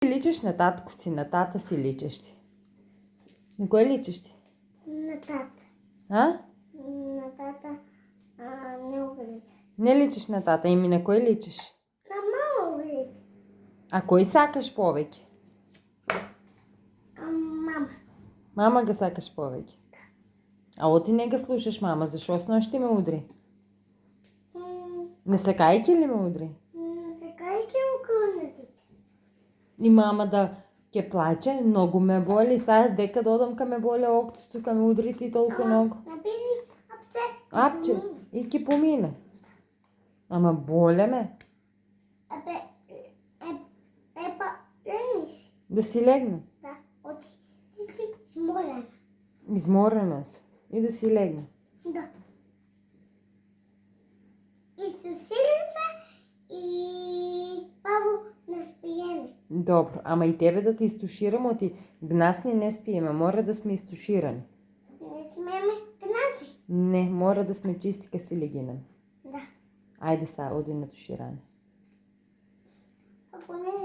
Личиш на татко си, на тата си личиш ти. На кой личиш ти? На тата. А? На тата не обрича. Не личиш на тата, ими на кой личиш? На мама обрича. А кой сакаш повече? Мама. Мама ga сакаш повече. А ти не ga слушаш мама, защо с нощи ме удри? Не сакайки ли ме удри? Закайки околнатите. И мама да ке плаче, много ме боли, сега дека додам ка ме боли октото, ка ме удри ти толкова много. Написи апче. Апче, и ки помине. Ама боля ме. Епа, легни си. Да си легна. Да, оти. Ти си смолена. Изморена си. И да си легна. Да. Изсусили се и паво на спиене. Добро, ама и тебе да те изтуширам, оти гнасни не спиеме, мора да сме изтуширани. Не смеме гнаси. Не, мора да сме чисти, ка си легинем. Да. Айде са, оди на туширане. Ако не